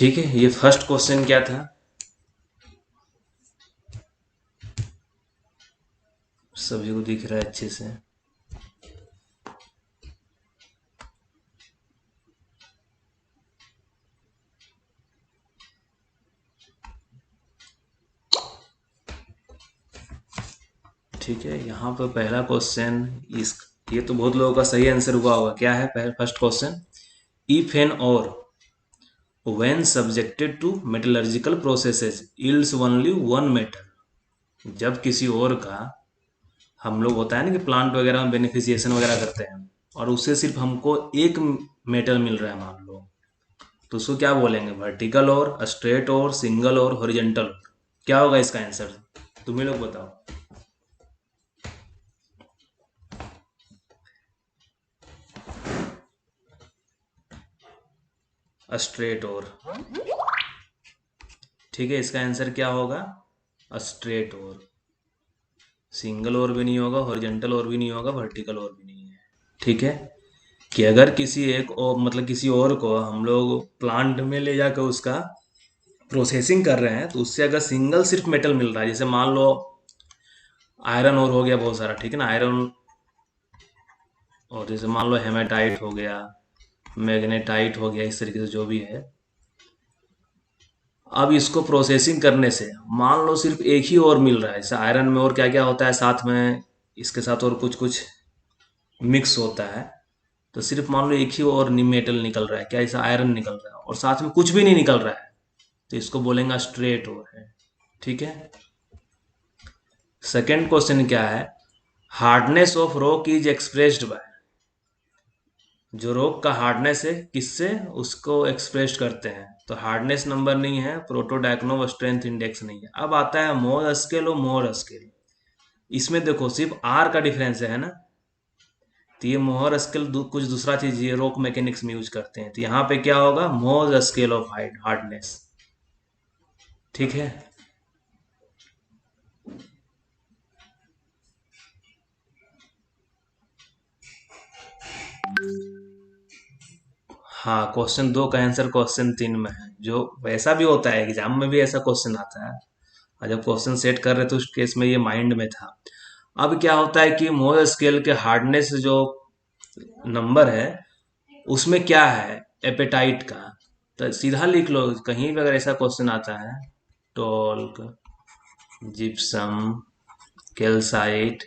ठीक है, ये फर्स्ट क्वेश्चन क्या था? सभी को दिख रहा है अच्छे से? ठीक है, यहाँ पर पहला क्वेश्चन, इस ये तो बहुत लोगों का सही आंसर हुआ होगा। क्या है first question? If an ore when subjected to metallurgical processes yields only one metal. जब किसी और का, हम लोग होता है ना कि प्लांट वगैरह में बेनिफिशिएशन वगैरह करते हैं और उससे सिर्फ हमको एक मेटल मिल रहा है मान लो, तो उसको क्या बोलेंगे? वर्टिकल और, स्ट्रेट और, सिंगल और, हॉरिजॉन्टल और। क्या होगा इसका आंसर? तुम ही लोग बताओ। स्ट्रेट और। ठीक है, इसका आंसर क्या होगा? स्ट्रेट और। सिंगल और भी नहीं होगा, हॉरिजॉन्टल और भी नहीं होगा, वर्टिकल और भी नहीं है। ठीक है, कि अगर किसी एक और मतलब किसी और को हम लोग प्लांट में ले जाकर उसका प्रोसेसिंग कर रहे हैं, तो उससे अगर सिंगल सिर्फ मेटल मिल रहा है, जैसे मान लो आयरन और हो गया बहुत सारा, ठीक है ना, आयरन, और जैसे मान लो हेमेटाइट हो गया, मैग्नेटाइट हो गया, इस तरीके से जो भी है। अब इसको प्रोसेसिंग करने से मान लो सिर्फ एक ही और मिल रहा है, जैसे आयरन में और क्या क्या होता है साथ में, इसके साथ और कुछ कुछ मिक्स होता है, तो सिर्फ मान लो एक ही और मेटल निकल रहा है, क्या ऐसा आयरन निकल रहा है और साथ में कुछ भी नहीं निकल रहा है, तो इसको बोलेंगे स्ट्रेट और है। ठीक है, सेकेंड क्वेश्चन क्या है? Hardness of rock is expressed by. जो रॉक का हार्डनेस है किससे उसको एक्सप्रेस करते हैं? तो हार्डनेस नंबर नहीं है, प्रोटोडायक्नोव स्ट्रेंथ इंडेक्स नहीं है। अब आता है मोर स्केल और मोर स्केल। इसमें देखो सिर्फ आर का डिफरेंस है ना, तो ये मोहर स्केल कुछ दूसरा चीज, ये रॉक मैकेनिक्स में यूज करते हैं, तो यहाँ पे क्या होगा? मोर स्केल ऑफ हार्डनेस। ठीक है, हाँ, क्वेश्चन 2 का आंसर क्वेश्चन 3 में है। जो वैसा भी होता है, एग्जाम में भी ऐसा क्वेश्चन आता है, और जब क्वेश्चन सेट कर रहे थे उस केस में ये माइंड में था। अब क्या होता है कि मोर स्केल के हार्डनेस जो नंबर है उसमें क्या है? एपेटाइट का। तो सीधा लिख लो, कहीं भी अगर ऐसा क्वेश्चन आता है, talc, gypsum, calcite,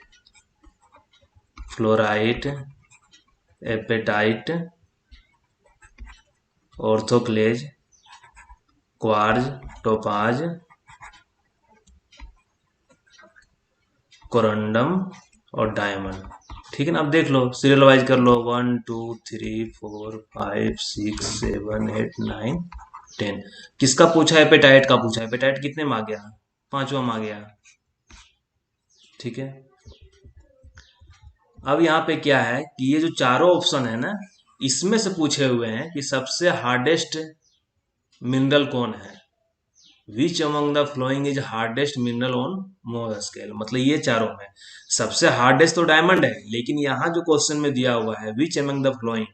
fluorite, apatite, orthoclase, quartz, topaz, corundum और डायमंड। ठीक है ना, अब देख लो, सीरियल वाइज कर लो, 1 2 3 4 5 6 7 8 9 10। किसका पूछा है? एपेटाइट का पूछा है। एपेटाइट कितने में आ गया? पांचवा में आ गया। ठीक है, अब यहाँ पे क्या है कि ये जो चारों ऑप्शन है ना, इसमें से पूछे हुए हैं कि सबसे हार्डेस्ट मिनरल कौन है। Which among the following is hardest mineral on more scale. मतलब ये चारों में सबसे हार्डेस्ट तो डायमंड है, लेकिन यहाँ जो क्वेश्चन में दिया हुआ है विच अमंग द फ्लोइंग,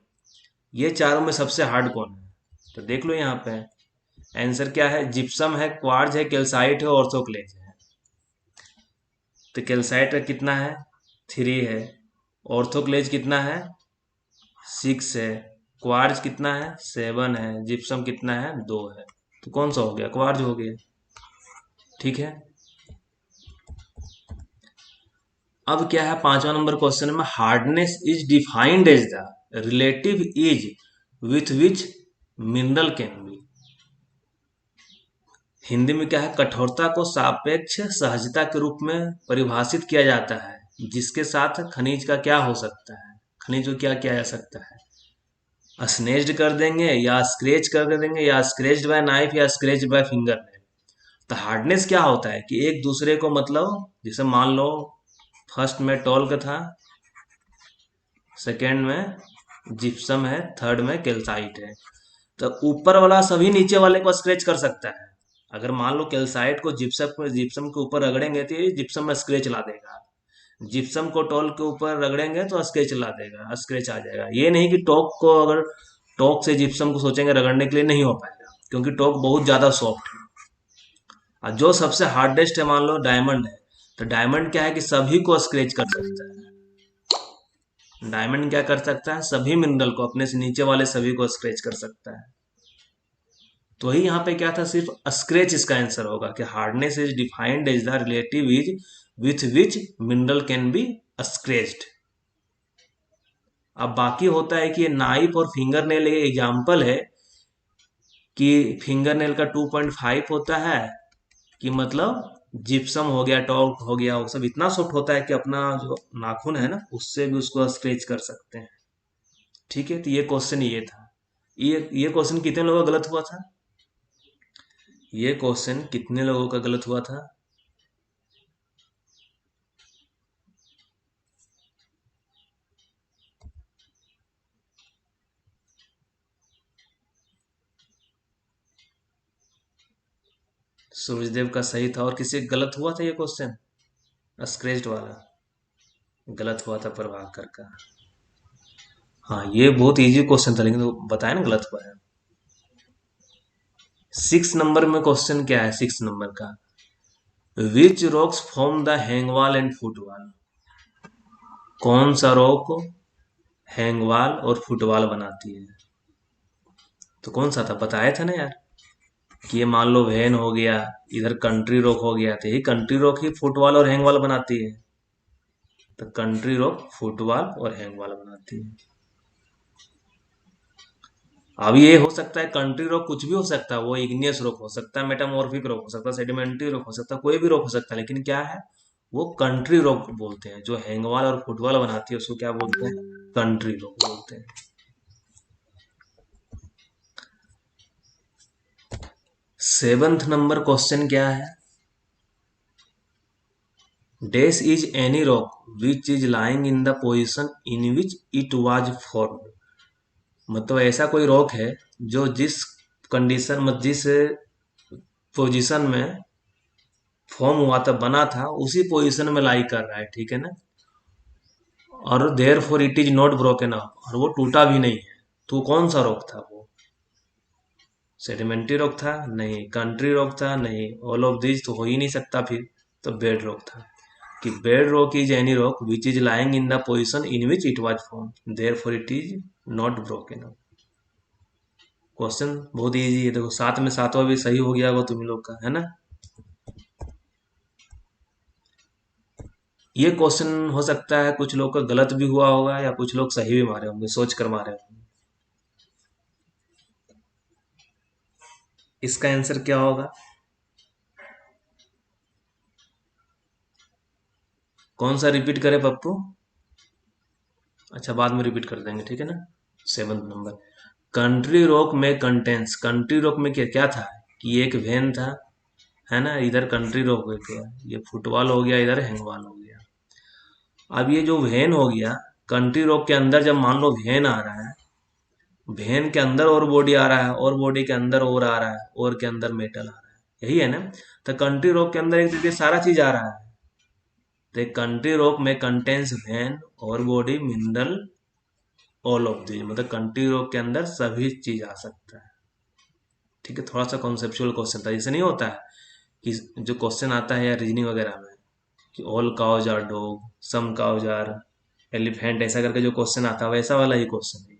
ये चारों में सबसे हार्ड कौन है? तो देख लो यहाँ पे आंसर क्या है? जिप्सम है, क्वार्ज है, कैल्साइट है, ऑर्थोक्लेज है। तो कैल्साइट का कितना है? 3 है। ऑर्थोक्लेज कितना है? 6 है। क्वार्ज कितना है? 7 है। जिप्सम कितना है? 2 है। तो कौन सा हो गया? क्वार्ज हो गया। ठीक है, अब क्या है पांचवा नंबर क्वेश्चन में? Hardness is defined as the relative ease with which mineral can be. Hindi में क्या है? कठोरता को सापेक्ष सहजता के रूप में परिभाषित किया जाता है जिसके साथ खनिज का क्या हो सकता है, खनिज को क्या किया जा सकता है? स्नेच्ड कर देंगे, या स्क्रेच कर देंगे, या स्क्रेच्ड बाय नाइफ, या स्क्रेच्ड बाय फिंगर नेल। तो हार्डनेस क्या होता है कि एक दूसरे को, मतलब जैसे मान लो फर्स्ट में टॉल्क था, सेकेंड में जिप्सम है, थर्ड में कैल्साइट है, तो ऊपर वाला सभी नीचे वाले को स्क्रैच कर सकता है। अगर मान लो कैल्साइट को जिप्सम के ऊपर रगड़ेंगे तो ये जिप्सम में स्क्रैच ला देगा, जिप्सम को टॉल के ऊपर रगड़ेंगे तो स्क्रैच ला देगा, स्क्रैच आ जाएगा। ये नहीं कि टॉक को, अगर टॉक से जिप्सम को सोचेंगे रगड़ने के लिए, नहीं हो पाएगा। क्योंकि टॉप बहुत ज्यादा सॉफ्ट है। और जो सबसे हार्डेस्ट है मान लो डायमंड है, तो डायमंड क्या है कि सभी को स्क्रैच कर सकता है। डायमंड क्या कर सकता है, सभी मिनरल को, अपने से नीचे वाले सभी को स्क्रैच कर सकता है। तो वही यहाँ पे क्या था, सिर्फ स्क्रैच इसका आंसर होगा कि hardness is defined as the relative ease with which mineral can be scratched. अब बाकी होता है कि नाइफ और फिंगर नेल एग्जाम्पल है कि फिंगर नेल का 2.5 होता है, कि मतलब जिप्सम हो गया, टॉर्क हो गया, वो सब इतना सॉफ्ट होता है कि अपना जो नाखून है ना उससे भी उसको स्क्रैच कर सकते हैं। ठीक है, तो ये क्वेश्चन ये था। ये क्वेश्चन कितने लोगों का गलत हुआ था? ये क्वेश्चन कितने लोगों का गलत हुआ था? सूरजदेव का सही था, और किसी का गलत हुआ था ये क्वेश्चन स्क्रैच्ड वाला? गलत हुआ था प्रभाकर का। हाँ, ये बहुत इजी क्वेश्चन था, लेकिन तो बताया ना गलत हुआ है। 6 नंबर में क्वेश्चन क्या है, 6 नंबर का, which rocks form the hangwall and footwall? कौन सा रॉक हैंगवाल और फुटवॉल बनाती है? तो कौन सा था, बताया था ना यार, कि ये मान लो वैन हो गया, इधर कंट्री रॉक हो गया, तो यही कंट्री रॉक ही फुटवॉल और हैंगवाल बनाती है। तो कंट्री रॉक फुटवॉल और हैंगवाल बनाती है। अब ये हो सकता है कंट्री रॉक कुछ भी हो सकता है, वो इग्नियस रॉक हो सकता है, मेटामॉर्फिक रॉक हो सकता है, सेडिमेंट्री रॉक हो सकता है, कोई भी रॉक हो सकता है, लेकिन क्या है, वो कंट्री रॉक बोलते हैं। जो हैंगवाल और फुटवॉल बनाती है उसको क्या बोलते हैं, कंट्री रॉक बोलते हैं। 7th नंबर क्वेश्चन क्या है, dash is any rock which is lying in the position in which it was formed? मतलब ऐसा कोई रॉक है जो जिस कंडीशन में, जिस पोजीशन में फॉर्म हुआ था, बना था, उसी पोजीशन में लाई कर रहा है, ठीक है ना, और there for it is not broken up, और वो टूटा भी नहीं है। तो कौन सा रॉक था वो? सेडिमेंट्री रॉक था? नहीं। कंट्री रॉक था? नहीं। ऑल ऑफ दिस तो हो ही नहीं सकता फिर। तो बेड रॉक था, कि bedrock is any rock which is lying in the position in which it was form there for it is not broken up. Question बहुत इजी है, देखो 7 में 7वां भी सही हो गया होगा तुम लोग का, है ना। ये क्वेश्चन हो सकता है कुछ लोग का गलत भी हुआ होगा, या कुछ लोग सही भी मारे होंगे, सोच कर मारे होंगे। इसका आंसर क्या होगा? कौन सा रिपीट करें पप्पू? अच्छा, बाद में रिपीट कर देंगे, ठीक है ना। 7th नंबर, कंट्री रॉक में कंटेंस, कंट्री रॉक में क्या क्या था, कि एक वेन था, है ना, इधर कंट्री रॉक हो गया, ये फुटबॉल हो गया, इधर हैंगबॉल हो गया। अब ये जो वेन हो गया, कंट्री रॉक के अंदर जब मान लो वेन आ रहा है, वेन के अंदर और बॉडी आ रहा है, और बॉडी के अंदर और आ रहा है, और के अंदर मेटल आ रहा है, यही है ना। तो कंट्री रॉक के अंदर एक तरीके से सारा चीज आ रहा है। तो कंट्री रॉक में कंटेंस वेन और body mineral all of the, मतलब कंट्री रॉक के अंदर सभी चीज आ सकता है। ठीक है, थोड़ा सा कॉन्सेप्चुअल क्वेश्चन था, जैसे नहीं होता है कि जो क्वेश्चन आता है या रीजनिंग वगैरह में, कि all cows are dog, some cows are elephant, ऐसा करके जो क्वेश्चन आता है, वैसा वाला ही क्वेश्चन है,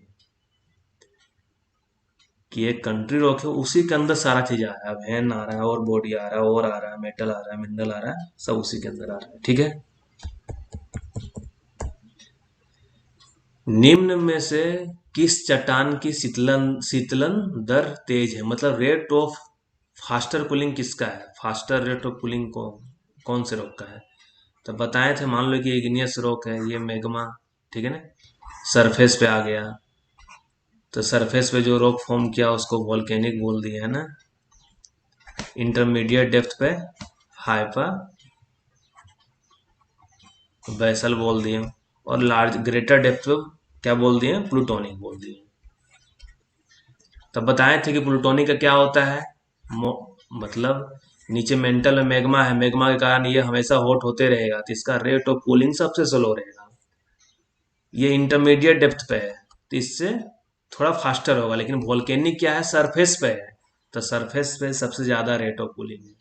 कि एक कंट्री रॉक है, उसी के अंदर सारा चीज आ रहा है, वैन आ रहा है, और बॉडी आ रहा है, और आ रहा है, मेटल आ रहा है, मिनरल आ रहा है, सब उसी के अंदर आ रहा है। ठीक है, निम्न में से किस चट्टान की शीतलन शीतलन दर तेज है? मतलब रेट ऑफ फास्टर कूलिंग किसका है, फास्टर रेट ऑफ कूलिंग कौन से रॉक का है? तो बताए थे, मान लो कि इग्नियस रॉक है, ये मैग्मा, ठीक है ना, सरफेस पे आ गया, तो सरफेस पे जो रॉक फॉर्म किया उसको वोल्केनिक बोल दिया, है ना। इंटरमीडिएट डेप्थ पे हाइपा बेसल बोल दिए, और लार्ज ग्रेटर डेप्थ पे क्या बोल दिए, प्लूटोनिक बोल दिए। तब बताए थे कि प्लूटोनिक का क्या होता है, मतलब नीचे मेंटल में मैग्मा है, मैग्मा के कारण ये हमेशा हॉट होते रहेगा, तो इसका रेट ऑफ कूलिंग सबसे स्लो रहेगा। ये इंटरमीडिएट डेप्थ पे है, तो इससे थोड़ा फास्टर होगा, लेकिन वोल्केनिक क्या है, सरफेस पे है, तो सरफेस पे सबसे ज्यादा रेट ऑफ कूलिंग है।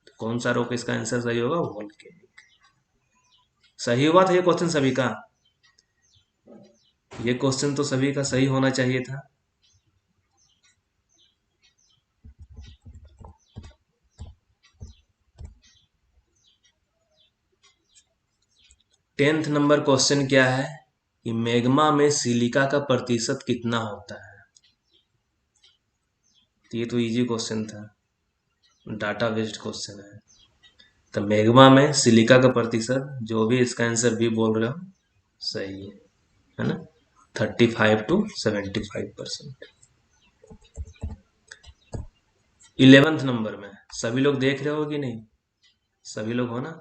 तो कौन सा रॉक इसका आंसर सही होगा? वोल्केनिक। सही हुआ था ये क्वेश्चन सभी का? ये क्वेश्चन तो सभी का सही होना चाहिए था। टेंथ नंबर क्वेश्चन क्या है कि मैग्मा में सिलिका का प्रतिशत कितना होता है? तो ये तो इजी क्वेश्चन था, डाटा बेस्ड क्वेश्चन है। तो मैग्मा में सिलिका का प्रतिशत, जो भी इसका आंसर भी बोल रहे हो सही है ना? 35 to 75%। 11th नंबर में सभी लोग देख रहे हो कि नहीं? सभी लोग हो ना?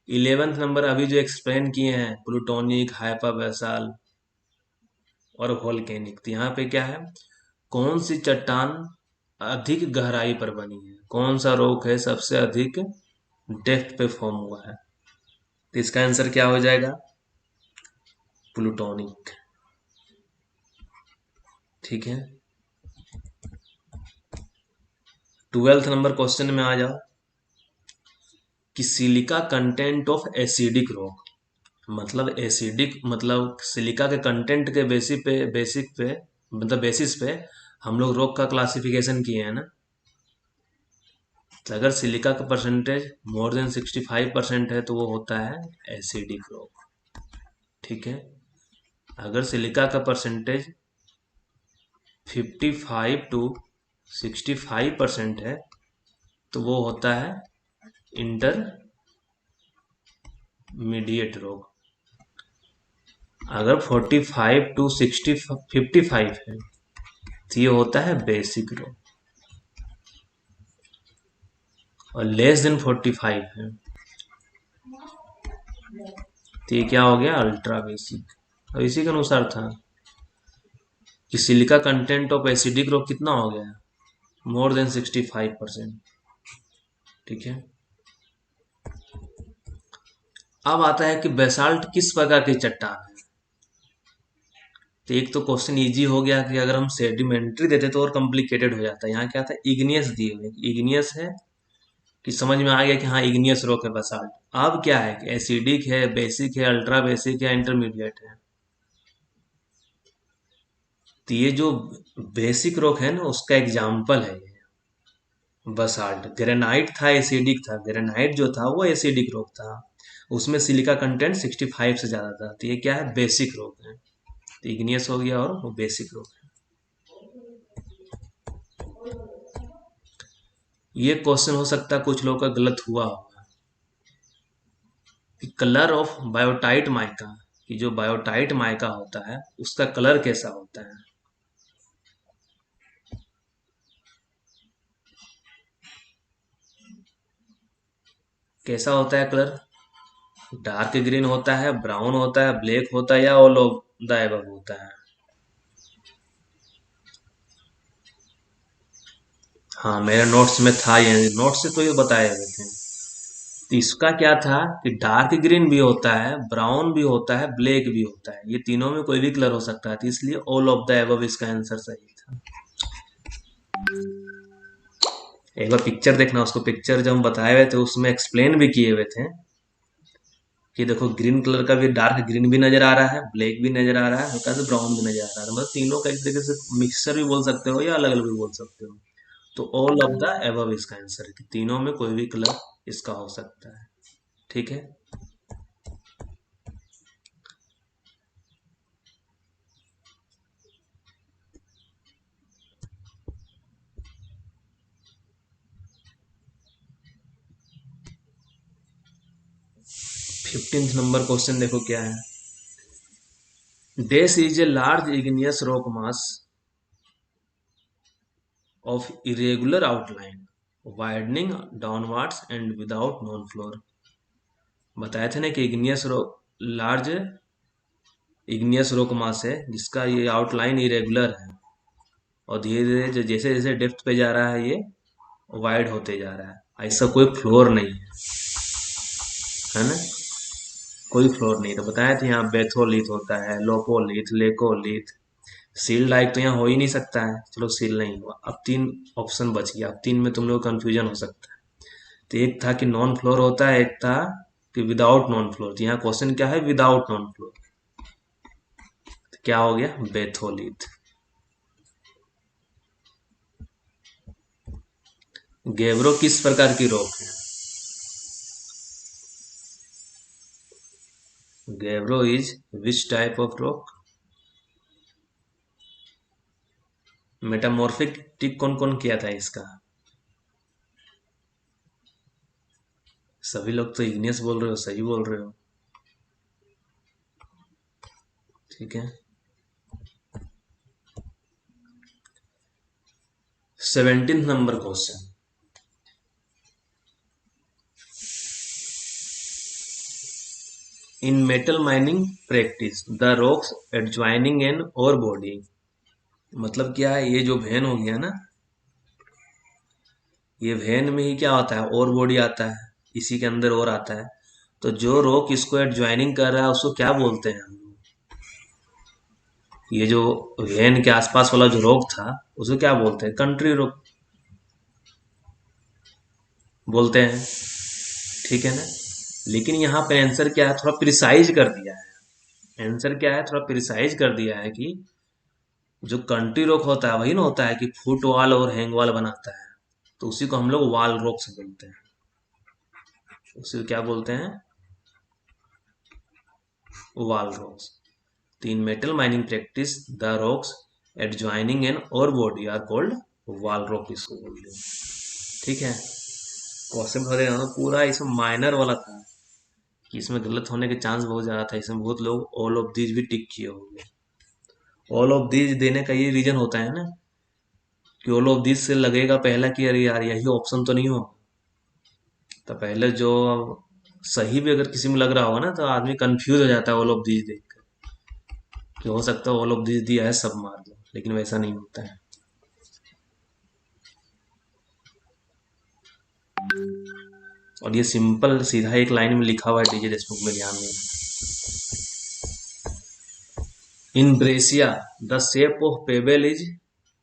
11th नंबर अभी जो एक्सप्लेन किए हैं, प्लूटोनिक, हाइपरबैसाल और वोल्केनिक, तो यहाँ पे क्या है, कौन सी चट्टान अधिक गहराई पर बनी है? कौन सा रॉक है सबसे अधिक डेप्थ पे फॉर्म हुआ है? तो इसका आंसर क्या हो जाएगा? प्लूटोनिक। ठीक है। 12th नंबर क्वेश्चन में आ जाओ कि silica content of acidic rock, मतलब एसिडिक मतलब सिलिका के कंटेंट के बेसिस पे हम लोग रॉक का क्लासिफिकेशन किए हैं ना। तो अगर सिलिका का परसेंटेज मोर देन 65% है तो वो होता है एसिडिक रॉक। ठीक है। अगर सिलिका का परसेंटेज 55 to 65% है तो वो होता है इंटरमीडिएट रॉक। अगर 45 to 55 है तो ये होता है बेसिक रॉक। और लेस देन 45 है तो ये क्या हो गया? Ultra basic. और इसी के अनुसार था कि silica content of acidic rock कितना हो गया? More than 65%। ठीक है। अब आता है कि बेसाल्ट किस प्रकार की चट्टान है। तो एक तो क्वेश्चन इजी हो गया कि अगर हम सेडिमेंट्री देते तो और कॉम्प्लिकेटेड हो जाता है। यहाँ क्या था? इग्नियस दिए हुए, इग्नियस है कि समझ में आ गया कि हाँ इग्नियस रॉक है बेसाल्ट। अब क्या है कि एसिडिक है, बेसिक है, अल्ट्रा बेसिक है, इंटरमीडिएट है। तो ये जो बेसिक रॉक है ना उसका एग्जाम्पल है ये बसाल्ट। ग्रेनाइट था, एसिडिक था। ग्रेनाइट जो था वो एसिडिक रॉक था, उसमें सिलिका कंटेंट 65 से ज्यादा था। तो ये क्या है? बेसिक रॉक है। तो इग्नियस हो गया और वो बेसिक रॉक है। ये क्वेश्चन हो सकता है कुछ लोगों का गलत हुआ होगा कि कलर ऑफ बायोटाइट माइका, कि जो बायोटाइट माइका होता है उसका कलर कैसा होता है? कैसा होता है कलर? डार्क ग्रीन होता है, ब्राउन होता है, ब्लैक होता है, या ऑल ऑफ द एबव होता है? हाँ मेरे नोट्स में था, ये नोट्स से तो ये बताए हुए थे। तो इसका क्या था कि डार्क ग्रीन भी होता है, ब्राउन भी होता है, ब्लैक भी होता है। ये तीनों में कोई भी कलर हो सकता है, तो इसलिए ऑल ऑफ द एबव इसका आंसर सही था। एक बार पिक्चर देखना, उसको पिक्चर जो हम बताए हुए थे उसमें एक्सप्लेन भी किए हुए थे कि देखो ग्रीन कलर का भी, डार्क ग्रीन भी नजर आ रहा है, ब्लैक भी नजर आ रहा है, हल्का सा ब्राउन भी नजर आ रहा है। मतलब तीनों का एक तरीके से मिक्सचर भी बोल सकते हो या अलग अलग भी बोल सकते हो। तो ऑल ऑफ द एबव इसका आंसर है कि तीनों में कोई भी कलर इसका हो सकता है। ठीक है। 15th नंबर क्वेश्चन देखो क्या है। This is a large igneous rock mass of irregular outline, widening downwards and without known floor। बताए थे ना कि igneous rock, large igneous rock mass है जिसका ये आउटलाइन इरेगुलर है और धीरे धीरे जैसे जैसे डेप्थ पे जा रहा है ये वाइड होते जा रहा है। ऐसा कोई फ्लोर नहीं है ना? कोई फ्लोर नहीं। तो बताया था यहाँ बेथोलिथ होता है, लोपोलिथ, लेकोलिथ। सील लाइक तो यहाँ हो ही नहीं सकता है, चलो सील नहीं हुआ। अब तीन ऑप्शन बच गया, अब तीन में तुम लोग कंफ्यूजन हो सकता है। तो एक था कि नॉन फ्लोर होता है, एक था कि विदाउट नॉन फ्लोर। तो यहाँ क्वेश्चन क्या है, विदाउट नॉन फ्लोर। तो क्या हो गया, बेथोलिथ। गेवरो किस प्रकार की रॉक है? Gabbro is which type of rock? Metamorphic tick कौन कौन किया था इसका? सभी लोग तो इग्नियस बोल रहे हो, सही बोल रहे हो। ठीक है। 17 number question. In metal mining practice the rocks adjoining an ore body. मतलब क्या है, ये जो वेन हो गया ना, ये वेन में ही क्या होता है, और बॉडी आता है, इसी के अंदर और आता है। तो जो रॉक इसको एडज्वाइनिंग कर रहा है उसको क्या बोलते हैं हम लोग? ये जो वेन के आसपास वाला जो रॉक था उसको क्या बोलते हैं? कंट्री रॉक बोलते हैं। ठीक है ना। लेकिन यहाँ पे आंसर क्या है, थोड़ा प्रिसाइज कर दिया है। आंसर क्या है, थोड़ा प्रिसाइज कर दिया है कि जो कंट्री रॉक होता है वही ना होता है कि फुट वॉल और हैंग वॉल बनाता है। तो उसी को हम लोग वॉल रॉक से बोलते हैं। उसी को क्या बोलते हैं, वॉल रॉक्स। तीन metal mining practice the rocks adjoining an ore body are called wall rock, इसको बोलते हैं। ठीक है। क्वेश्चन भरे ना पूरा इसमें माइनर वाला था कि इसमें गलत होने के चांस बहुत ज्यादा था। इसमें बहुत लोग ऑल ऑफ दीज भी टिक किए होंगे। ऑल ऑफ दीज देने का ये रीजन होता है ना कि ऑल ऑफ दीज से लगेगा पहला कि अरे यार यही ऑप्शन तो नहीं हो। तो पहले जो सही भी अगर किसी में लग रहा होगा ना तो आदमी कंफ्यूज हो जाता है ऑल ऑफ दीज देख कर, कि हो सकता है ऑल ऑफ दीज दिया है सब मार दो, लेकिन वैसा नहीं होता है। और ये सिंपल सीधा एक लाइन में लिखा हुआ है डीजे देशमुख में, ध्यान देना। In breccia the shape of pebble is,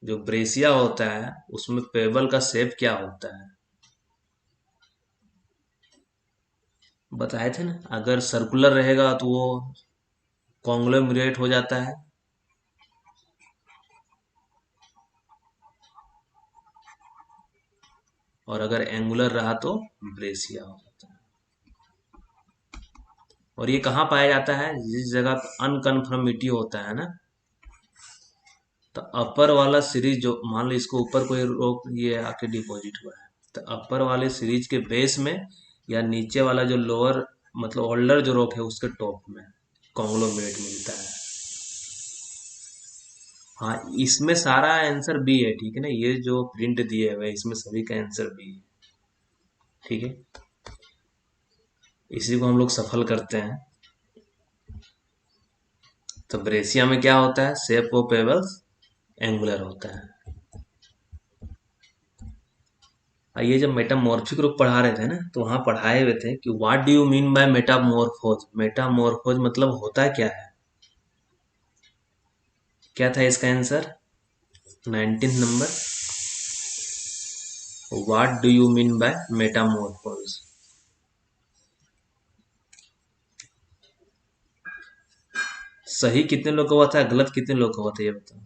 जो ब्रेसिया होता है उसमें पेबल का शेप क्या होता है? बताए थे ना, अगर सर्कुलर रहेगा तो वो कॉन्ग्लोमरेट हो जाता है, और अगर एंगुलर रहा तो ब्रेसिया हो जाता है। और ये कहाँ पाया जाता है, जिस जगह अनकन्फर्मिटी होता है ना। तो अपर वाला सीरीज जो, मान लो इसको ऊपर कोई रोक ये आके डिपॉजिट हुआ है, तो अपर वाले सीरीज के बेस में या नीचे वाला जो लोअर मतलब ओल्डर जो रोक है उसके टॉप में कॉन्ग्लोमरेट मिलता है। हाँ, इसमें सारा आंसर बी है। ठीक है ना, ये जो प्रिंट दिए हुए इसमें सभी का आंसर बी है। ठीक है, इसी को हम लोग सफल करते हैं। तो ब्रेसिया में क्या होता है, शेप ऑफ पेबल्स एंगुलर होता है। ये जब मेटामॉर्फिक रूप पढ़ा रहे थे ना तो वहां पढ़ाए हुए थे कि what do you mean by metamorphose. Metamorphose मतलब होता क्या है? क्या था इसका answer, 19 number. What do you mean by metamorphose? सही कितने लोग का हुआ था, गलत कितने लोग का हुआ था, ये बताओ।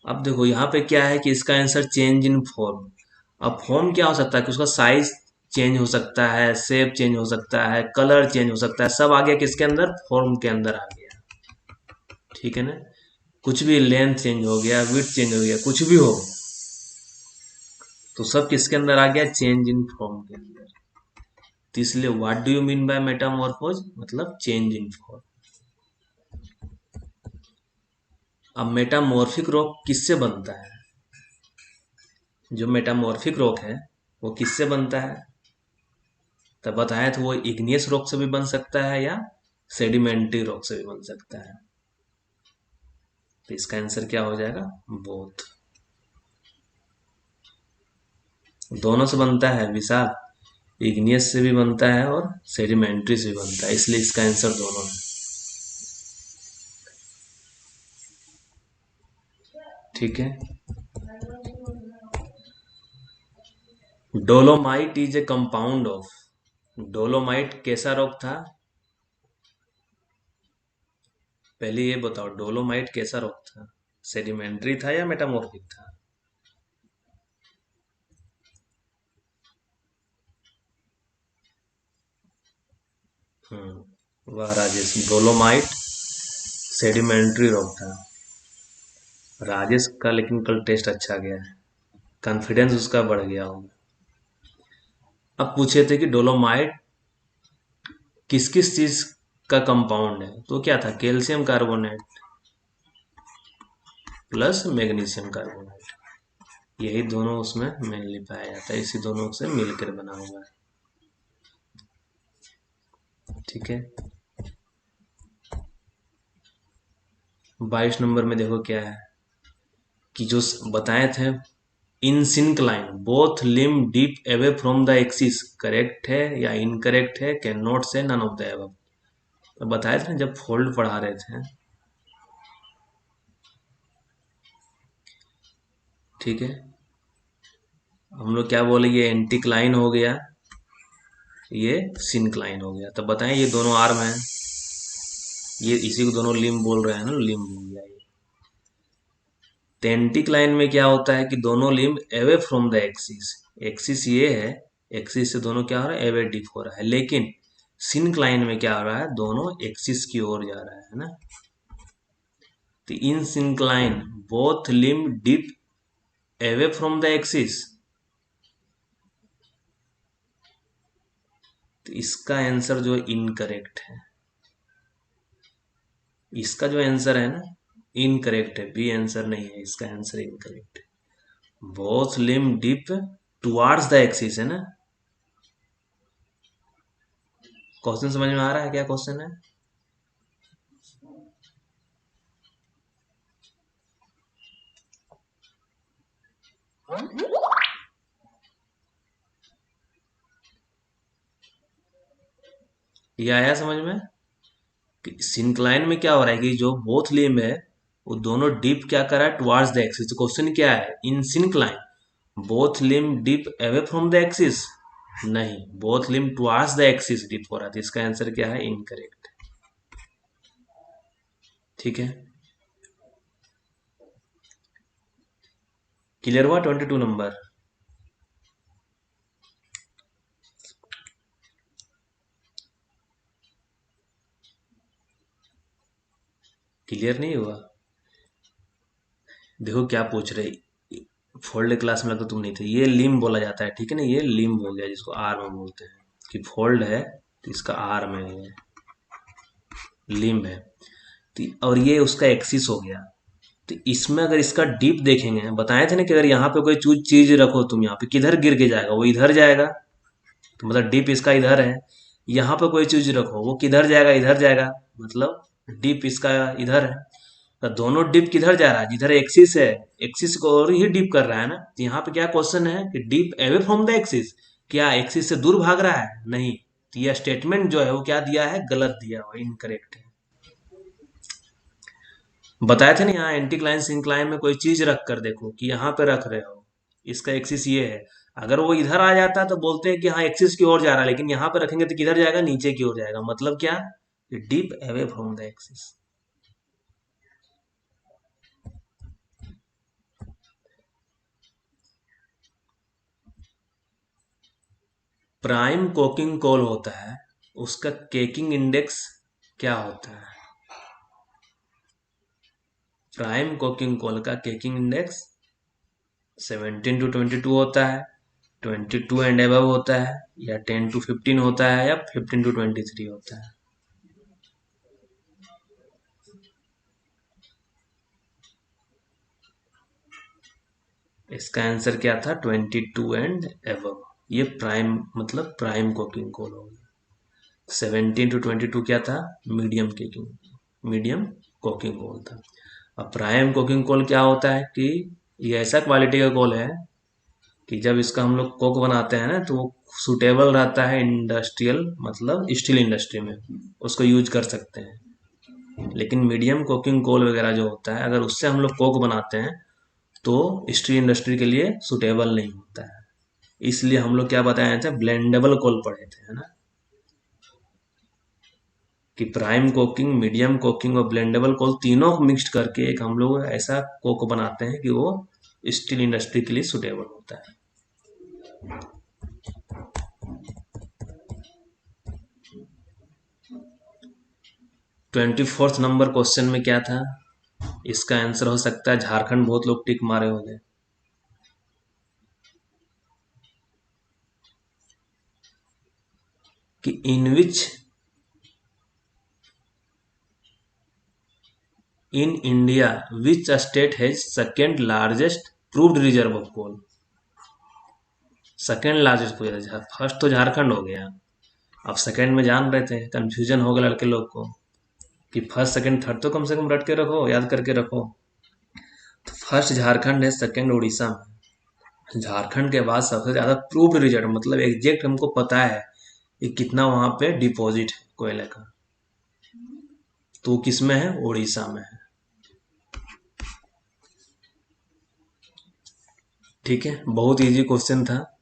अब देखो यहाँ पे क्या है कि इसका आंसर चेंज इन फॉर्म। अब फॉर्म क्या हो सकता है कि उसका साइज चेंज हो सकता है, शेप चेंज हो सकता है, कलर चेंज हो सकता है, सब आ गया किसके अंदर, फॉर्म के अंदर आ गया। ठीक है ना, कुछ भी लेंथ चेंज हो गया, विड्थ चेंज हो गया, कुछ भी हो, तो सब किसके अंदर आ गया, चेंज इन फॉर्म के अंदर। तो इसलिए what do you mean by metamorphose मतलब चेंज इन फॉर्म। अब मेटामॉर्फिक रॉक किससे बनता है? जो मेटामॉर्फिक रॉक है वो किससे बनता है? तब बताया तो वो इग्नियस रॉक से भी बन सकता है या सेडिमेंट्री रॉक से भी बन सकता है। तो इसका आंसर क्या हो जाएगा, बोथ। दोनों से बनता है विशाल, इग्नियस से भी बनता है और सेडिमेंट्री से भी बनता है, इसलिए इसका आंसर दोनों है। ठीक है। Dolomite is a compound of, dolomite कैसा रॉक था? पहले ये बताओ, डोलोमाइट कैसा रॉक था? सेडिमेंट्री था या मेटामॉर्फिक था? वाह राजेश, डोलोमाइट सेडिमेंट्री रॉक था। राजेश का लेकिन कल टेस्ट अच्छा गया है, कॉन्फिडेंस उसका बढ़ गया होगा। अब पूछे थे कि डोलोमाइट किस किस चीज का कंपाउंड है, तो क्या था? Calcium carbonate plus magnesium carbonate, यही दोनों उसमें मेनली पाया जाता है, इसी दोनों से मिलकर बना हुआ है। ठीक है। 22 नंबर में देखो क्या है कि जो बताए थे, in syncline both limb deep away from the axis, correct है या इनकरेक्ट है? Can not say none of the above. तो बताए थे ना जब फोल्ड पढ़ा रहे थे। ठीक है, हम लोग क्या बोले, ये एंटीक्लाइन हो गया, ये सिंक्लाइन हो गया। तो बताएं ये दोनों आर्म हैं, ये इसी को दोनों लिम बोल रहे हैं ना, लिम हो गया ये। तो एंटीक्लाइन में क्या होता है कि दोनों limb away from the axis, axis ये है, एक्सिस से दोनों क्या हो रहा है, अवे डिप हो रहा है। लेकिन सिंक्लाइन में क्या हो रहा है, दोनों एक्सिस की ओर जा रहा है ना। तो in syncline both limb dip away from the axis, तो इसका आंसर जो इनकरेक्ट है, इसका जो आंसर है ना इनकरेक्ट है, बी आंसर नहीं है, इसका आंसर इनकरेक्ट है। Both limb dip towards the axis है ना। क्वेश्चन समझ में आ रहा है? क्या क्वेश्चन है? ये आया समझ में कि सिंक्लाइन में क्या हो रहा है कि जो बोथ लिम है वो दोनों डिप क्या कर रहा है, टुवार्ड्स द एक्सिस। क्वेश्चन क्या है, in syncline both limb dip away from the axis, नहीं, both limb towards the axis dip हो रहा था। इसका आंसर क्या है, इनकरेक्ट। ठीक है, क्लियर हुआ? 22 नंबर क्लियर नहीं हुआ? देखो क्या पूछ रहे, फोल्ड क्लास में लगता तुम नहीं थे। ये लिम बोला जाता है, ठीक है ना, ये लिम हो गया जिसको आर्म बोलते हैं, कि फोल्ड है तो इसका आर्म है, ये लिम है। और ये उसका एक्सिस हो गया। तो इसमें अगर इसका डीप देखेंगे, बताए थे ना कि अगर यहाँ पे कोई चीज रखो तुम, यहाँ पे किधर गिर के जाएगा, वो इधर जाएगा। तो मतलब डीप इसका इधर है। यहाँ पे कोई चीज रखो, वो किधर जाएगा, इधर जाएगा, मतलब डीप इसका इधर है। तो दोनों डिप किधर जा रहा है, जिधर एक्सिस है, एक्सिस को और ही डिप कर रहा है ना। तो यहाँ पे क्या क्वेश्चन है कि dip away from the axis, क्या एक्सिस से दूर भाग रहा है? नहीं। तो यह स्टेटमेंट जो है वो क्या दिया है, गलत दिया हुआ, इनकरेक्ट है। बताया था ना, यहाँ एंटीक्लाइन सिंक्लाइन में कोई चीज रख कर देखो कि यहाँ पे रख रहे हो, इसका एक्सिस ये है, अगर वो इधर आ जाता तो बोलते हैं कि हाँ एक्सिस की ओर जा रहा है, लेकिन यहाँ पे रखेंगे तो किधर जाएगा, नीचे की ओर जाएगा। मतलब क्या, dip away from the axis. Prime coking coal होता है, उसका केकिंग इंडेक्स क्या होता है? प्राइम कोकिंग कोल का केकिंग इंडेक्स 17 to 22 होता है, 22 एंड अबव होता है, या 10 to 15 होता है, या 15 to 23 होता है। इसका आंसर क्या था, 22 एंड अबव। ये प्राइम मतलब प्राइम कोकिंग कोल हो गया। 17 to 22 क्या था, medium coking, medium coking coal था। अब प्राइम कुकिंग कोल क्या होता है कि ये ऐसा क्वालिटी का कोल है कि जब इसका हम लोग कोक बनाते हैं ना, तो वो सुटेबल रहता है इंडस्ट्रियल, मतलब स्टील इंडस्ट्री में उसको यूज कर सकते हैं। लेकिन मीडियम कुकिंग कोल वगैरह जो होता है, अगर उससे हम लोग कोक बनाते हैं तो स्टील इंडस्ट्री के लिए सुटेबल नहीं होता है। इसलिए हम लोग क्या बताए थे, ब्लेंडेबल कोल पढ़े थे, है ना, कि प्राइम कोकिंग, मीडियम कोकिंग और ब्लेंडेबल कोल तीनों को मिक्स करके एक हम लोग ऐसा कोक बनाते हैं कि वो स्टील इंडस्ट्री के लिए सुटेबल होता है। 24 नंबर क्वेश्चन में क्या था, इसका आंसर हो सकता है झारखंड, बहुत लोग टिक मारे होंगे। कि in India which state has second largest proved reserve of coal. Second largest पूछा, फर्स्ट तो झारखंड हो गया, अब सेकेंड में जान रहे थे, कंफ्यूजन हो गया लड़के लोग को कि फर्स्ट सेकेंड थर्ड तो कम से कम रट के रखो, याद करके रखो। तो फर्स्ट झारखंड है, सेकेंड उड़ीसा में, झारखंड के बाद सबसे ज्यादा प्रूव्ड रिजर्व मतलब एग्जैक्ट हमको पता है कि कितना वहां पे डिपॉजिट है कोयले का, तो किस में है, उड़ीसा में है। ठीक है, बहुत इजी क्वेश्चन था।